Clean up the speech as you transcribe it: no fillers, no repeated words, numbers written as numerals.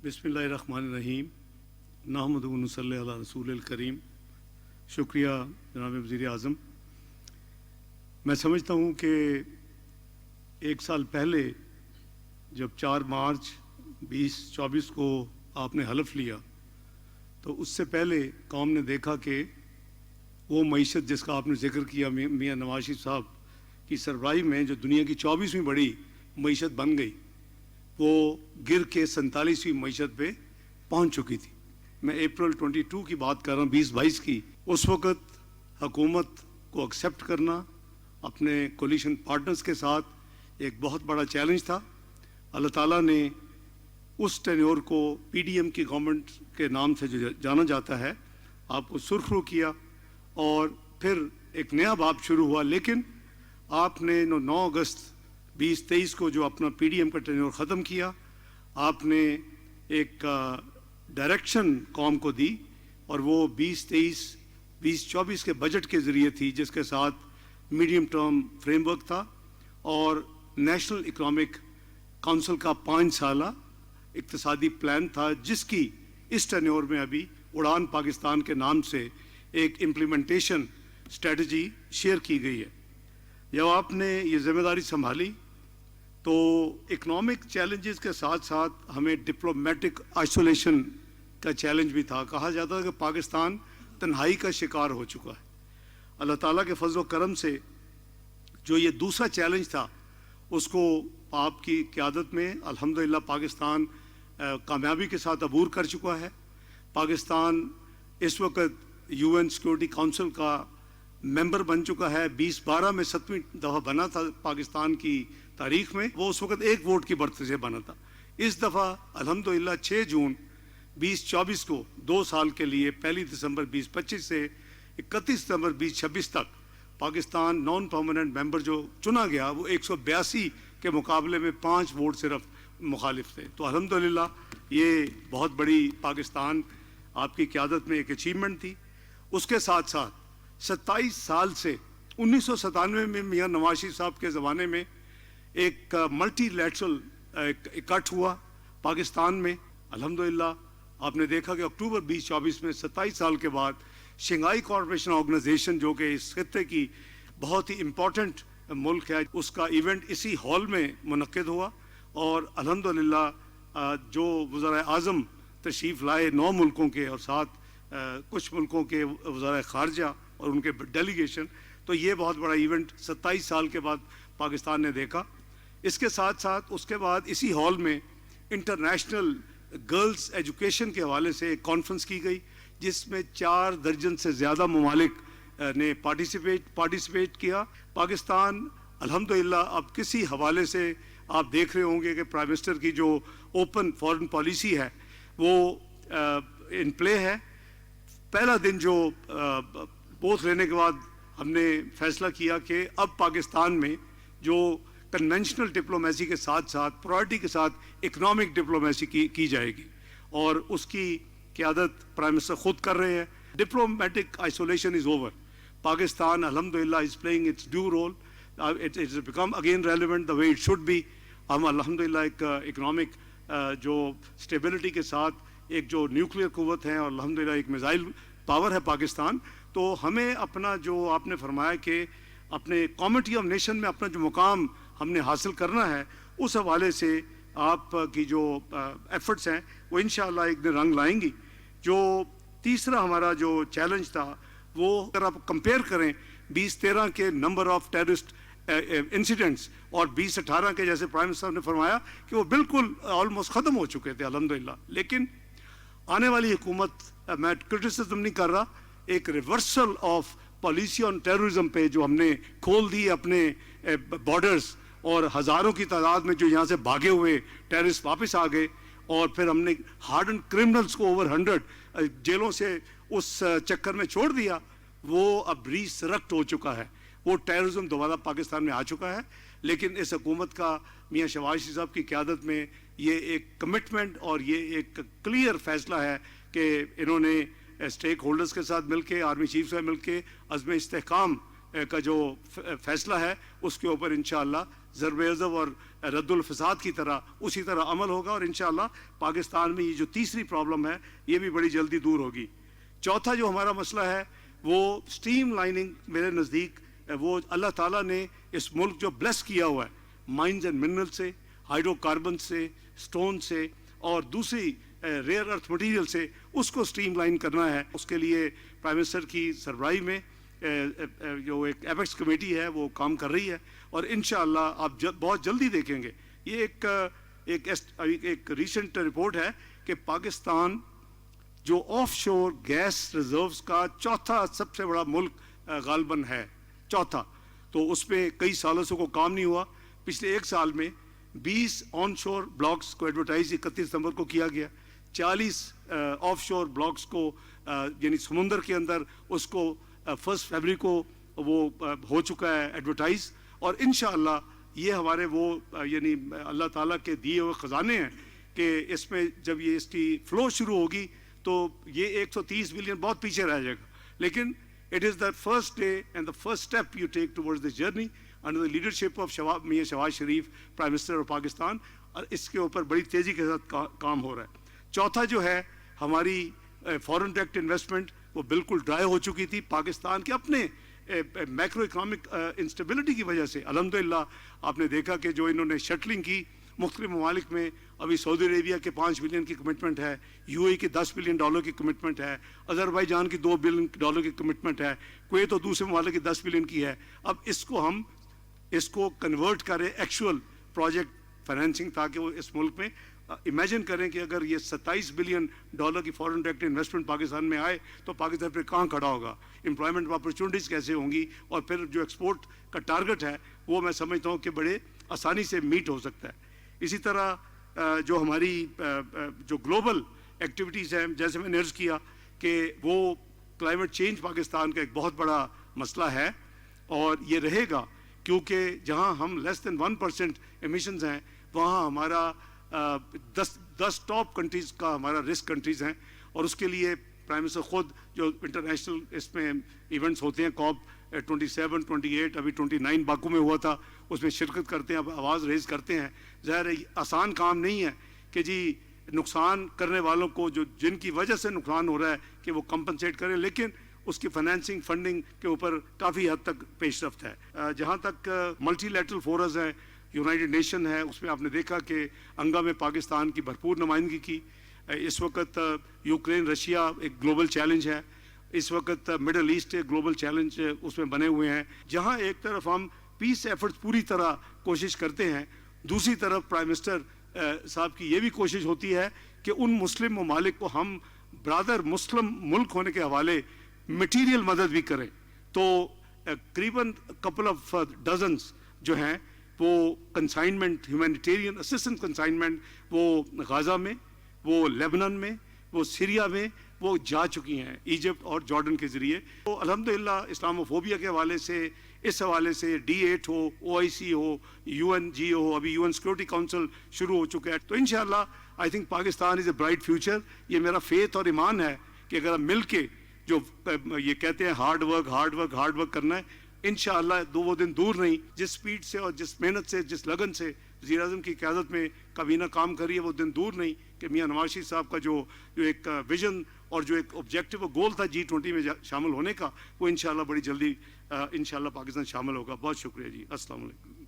बिस्मिल्लाहिर्रहमानिर्रहीम नहमदुहु व नसल्ली अला रसूलिल करीम। शुक्रिया जनाब वज़ीर आज़म। मैं समझता हूँ कि एक साल पहले जब 4 मार्च 2024 को आपने हलफ लिया तो उससे पहले कौम ने देखा कि वो मईशत जिसका आपने जिक्र किया मियाँ नवाज शरीफ साहब की सरबराही में जो दुनिया की 24वीं बड़ी मईशत बन गई, वो गिर के 47वीं मईशत पे पहुंच चुकी थी। मैं अप्रैल 22 की बात कर रहा हूँ, 2022 की। उस वक़्त हुकूमत को एक्सेप्ट करना अपने कोलिशन पार्टनर्स के साथ एक बहुत बड़ा चैलेंज था। अल्लाह ताला ने उस टेन्योर को पीडीएम की गवर्नमेंट के नाम से जो जाना जाता है आपको सुरखरू किया और फिर एक नया बाब शुरू हुआ। लेकिन आपने 9 अगस्त 2023 को जो अपना पीडीएम का टेन्योर ख़त्म किया, आपने एक डायरेक्शन कौम को दी और वो 2023-2024 के बजट के ज़रिए थी, जिसके साथ मीडियम टर्म फ्रेमवर्क था और नेशनल इकोनॉमिक काउंसिल का 5 साला इक्तिसादी प्लान था, जिसकी इस टेन्योर में अभी उड़ान पाकिस्तान के नाम से एक इम्प्लीमेंटेशन स्ट्रेटजी शेयर की गई है। जब आपने ये जिम्मेदारी संभाली तो इकोनॉमिक चैलेंजेस के साथ साथ हमें डिप्लोमेटिक आइसोलेशन का चैलेंज भी था। कहा जाता है कि पाकिस्तान तन्हाई का शिकार हो चुका है। अल्लाह ताला के फजल करम से जो ये दूसरा चैलेंज था उसको आपकी क़यादत में अल्हम्दुलिल्लाह पाकिस्तान कामयाबी के साथ अबूर कर चुका है। पाकिस्तान इस वक्त यूएन सिक्योरिटी काउंसिल का मेंबर बन चुका है। 2012 में 7वीं दफ़ा बना था पाकिस्तान की तारीख में। वो उस वक्त 1 वोट की बढ़त से बना था। इस दफ़ा अल्हम्दुलिल्लाह 6 जून 2024 को 2 साल के लिए 1 दिसंबर 2025 से 31 दिसंबर 2026 तक पाकिस्तान नॉन परमानेंट मेंबर जो चुना गया वो 182 के मुकाबले में 5 वोट सिर्फ मुखालिफ थे। तो अल्हम्दुलिल्लाह ये बहुत बड़ी पाकिस्तान आपकी क़यादत में एक अचीवमेंट थी। उसके साथ साथ 27 साल से 1997 में मियाँ नवाज शरीफ साहब के ज़माने में एक मल्टीलैटरल इकट्ठ हुआ पाकिस्तान में। अल्हम्दुलिल्लाह आपने देखा कि अक्टूबर 2024 में 27 साल के बाद शंघाई कॉरपोरेशन ऑर्गेनाइजेशन जो कि इस खित्ते की बहुत ही इम्पोर्टेंट मुल्क है, उसका इवेंट इसी हॉल में मुनक्किद हुआ और अल्हम्दुलिल्लाह जो वज़ीर आज़म तशरीफ़ लाए 9 मुल्कों के और साथ कुछ मुल्कों के वज़ीर ख़ारजा और उनके डेलीगेशन, तो ये बहुत बड़ा इवेंट 27 साल के बाद पाकिस्तान ने देखा। इसके साथ साथ उसके बाद इसी हॉल में इंटरनेशनल गर्ल्स एजुकेशन के हवाले से एक कॉन्फ्रेंस की गई, जिसमें 4 दर्जन से ज़्यादा ममालिक ने पार्टिसिपेट किया। पाकिस्तान अल्हम्दुलिल्लाह अब किसी हवाले से आप देख रहे होंगे कि प्राइम मिनिस्टर की जो ओपन फॉरेन पॉलिसी है वो इन प्ले है। पहला दिन जो पोस्ट लेने के बाद हमने फैसला किया कि अब पाकिस्तान में जो कन्वेंशनल डिप्लोमेसी के साथ साथ प्रायोरिटी के साथ इकोनॉमिक डिप्लोमेसी की जाएगी और उसकी क़यादत प्राइम मिनिस्टर खुद कर रहे हैं। Diplomatic isolation is over. Pakistan अल्हम्दुलिल्लाह is playing its due role. It is become again relevant the way it should be. हम अल्हम्दुलिल्लाह एक इकोनॉमिक जो स्टेबिलिटी के साथ एक जो न्यूक्लियर कुव्वत है और अल्हम्दुलिल्लाह एक मिसाइल पावर है पाकिस्तान, तो हमें अपना जो आपने फरमाया कि अपने कमिटी ऑफ नेशन में अपना जो मुकाम हमने हासिल करना है, उस हवाले से आपकी जो एफर्ट्स हैं वो इंशाअल्लाह एक दिन रंग लाएंगी। जो तीसरा हमारा जो चैलेंज था वो अगर आप कंपेयर करें 2013 के नंबर ऑफ टेररिस्ट इंसिडेंट्स और 2018 के, जैसे प्राइम मिनिस्टर ने फरमाया कि वो बिल्कुल ऑलमोस्ट ख़त्म हो चुके थे अल्हम्दुलिल्लाह। लेकिन आने वाली हुकूमत, मैं क्रिटिसिज्म नहीं कर रहा, एक reversal of policy on terrorism पे जो हमने खोल दी अपने बॉर्डर्स और हज़ारों की तादाद में जो यहाँ से भागे हुए टेररिस्ट वापस आ गए और फिर हमने हार्डन क्रिमिनल्स को ओवर 100 जेलों से उस चक्कर में छोड़ दिया, वो अब रिसरेक्ट हो चुका है। वो टेररिज्म दोबारा पाकिस्तान में आ चुका है। लेकिन इस हुकूमत का मियाँ शहबाज शरीफ साहब की क़यादत में ये एक कमिटमेंट और ये एक क्लियर फैसला है कि इन्होंने स्टेक होल्डर्स के साथ मिलके, आर्मी चीफ से मिलके अज़्म इस्तेहकाम का जो फैसला है उसके ऊपर इंशाअल्लाह ضرب عضب اور رد الفساد کی طرح اسی طرح عمل ہوگا، اور انشاءاللہ پاکستان میں یہ جو تیسری پرابلم ہے یہ بھی بڑی جلدی دور ہوگی۔ چوتھا جو ہمارا مسئلہ ہے وہ سٹریم لائننگ، میرے نزدیک وہ اللہ تعالیٰ نے اس ملک جو بلیس کیا ہوا ہے مائنز اینڈ منرل سے، ہائیڈرو کاربن سے، سٹون سے اور دوسری ریئر ارتھ مٹیریل سے، اس کو سٹریم لائن کرنا ہے۔ اس کے لیے پرائم منسٹر کی سربراہی میں جو ایک ایپیکس کمیٹی ہے وہ کام کر رہی ہے، اور انشاءاللہ آپ بہت جلدی دیکھیں گے۔ یہ ایک ریسنٹ رپورٹ ہے کہ پاکستان جو آف شور گیس ریزروز کا چوتھا سب سے بڑا ملک غالباً ہے، چوتھا، تو اس میں کئی سالوں سے کو کام نہیں ہوا۔ پچھلے ایک سال میں 20 آن شور بلاکس کو ایڈورٹائز 31 ستمبر کو کیا گیا، 40 آف شور بلاکس کو یعنی سمندر کے اندر اس کو 1 فروری کو وہ ہو چکا ہے ایڈورٹائز، اور انشاءاللہ یہ ہمارے وہ یعنی اللہ تعالیٰ کے دیے ہوئے خزانے ہیں کہ اس میں جب یہ اس کی فلو شروع ہوگی تو یہ 130 بلین بہت پیچھے رہ جائے گا، لیکن it is the first day and the first step you take towards this journey under the leadership of میاں شہباز شریف پرائم منسٹر آف پاکستان، اور اس کے اوپر بڑی تیزی کے ساتھ کام ہو رہا ہے۔ چوتھا جو ہے ہماری فورن ڈائریکٹ انویسٹمنٹ وہ بالکل ڈرائی ہو چکی تھی پاکستان کے اپنے میکرو اکنامک انسٹیبلٹی کی وجہ سے۔ الحمدللہ آپ نے دیکھا کہ جو انہوں نے شٹلنگ کی مختلف ممالک میں، ابھی سعودی عربیہ کے 5 بلین کی کمٹمنٹ ہے، یو اے کی $10 بلین کی کمٹمنٹ ہے، آذربائیجان کی $2 بلین کی کمٹمنٹ ہے، کویت اور دوسرے ممالک کی 10 بلین کی ہے۔ اب اس کو کنورٹ کریں ایکچوئل پروجیکٹ فائنینسنگ، تاکہ وہ اس ملک میں امیجن کریں کہ اگر یہ $27 بلین کی فورن ڈائریکٹ انویسٹمنٹ پاکستان میں آئے تو پاکستان پھر کہاں کھڑا ہوگا، امپلائمنٹ اپرچونیٹیز کیسے ہوں گی، اور پھر جو ایکسپورٹ کا ٹارگٹ ہے وہ میں سمجھتا ہوں کہ بڑے آسانی سے میٹ ہو سکتا ہے۔ اسی طرح جو ہماری جو گلوبل ایکٹیویٹیز ہیں، جیسے میں نے عرض کیا کہ وہ کلائمیٹ چینج پاکستان کا ایک بہت بڑا مسئلہ ہے، اور یہ رہے گا، کیونکہ جہاں ہم لیس دین 1% ایمیشنز ہیں وہاں ہمارا 10 ٹاپ کنٹریز کا ہمارا رسک کنٹریز ہیں، اور اس کے لیے پرائم منسٹر خود جو انٹرنیشنل اس میں ایونٹس ہوتے ہیں COP 27 28 ابھی 29 باکو میں ہوا تھا، اس میں شرکت کرتے ہیں، آواز ریز کرتے ہیں۔ ظاہر ہے آسان کام نہیں ہے کہ جی نقصان کرنے والوں کو جن کی وجہ سے نقصان ہو رہا ہے کہ وہ کمپنسیٹ کریں، لیکن اس کی فائنینسنگ فنڈنگ کے اوپر کافی حد تک پیش رفت ہے۔ جہاں تک ملٹی لیٹرل فورز ہیں، یونائٹڈ نیشن ہے، اس میں آپ نے دیکھا کہ انگا میں پاکستان کی بھرپور نمائندگی کی۔ اس وقت یوکرین رشیا ایک گلوبل چیلنج ہے، اس وقت مڈل ایسٹ ایک گلوبل چیلنج اس میں بنے ہوئے ہیں، جہاں ایک طرف ہم پیس ایفرٹس پوری طرح کوشش کرتے ہیں، دوسری طرف پرائم منسٹر صاحب کی یہ بھی کوشش ہوتی ہے کہ ان مسلم ممالک کو ہم برادر مسلم ملک ہونے کے حوالے مٹیریل مدد بھی کریں۔ تو قریباً کپل آف ڈزنس جو ہیں وہ کنسائنمنٹ، ہیومینیٹیرین اسسٹنس کنسائنمنٹ، وہ غازہ میں، وہ لیبنان میں، وہ سیریا میں وہ جا چکی ہیں، ایجپٹ اور جارڈن کے ذریعے۔ تو الحمدللہ اسلاموفوبیا کے حوالے سے، اس حوالے سے D8 ہو، OIC ہو، UNG ہو، ابھی UN سیکورٹی کونسل شروع ہو چکا ہے، تو انشاءاللہ I think Pakistan is a bright future. یہ میرا فیتھ اور ایمان ہے کہ اگر ہم مل کے جو یہ کہتے ہیں ہارڈ ورک کرنا ہے، انشاءاللہ وہ دن دور نہیں، جس سپیڈ سے اور جس محنت سے، جس لگن سے وزیر اعظم کی قیادت میں کابینہ کام کر رہی ہے، وہ دن دور نہیں کہ میاں نواز شریف صاحب کا جو ایک ویژن اور جو ایک آبجیکٹو گول تھا G20 میں شامل ہونے کا، وہ انشاءاللہ بڑی جلدی انشاءاللہ پاکستان شامل ہوگا۔ بہت شکریہ جی، السلام علیکم۔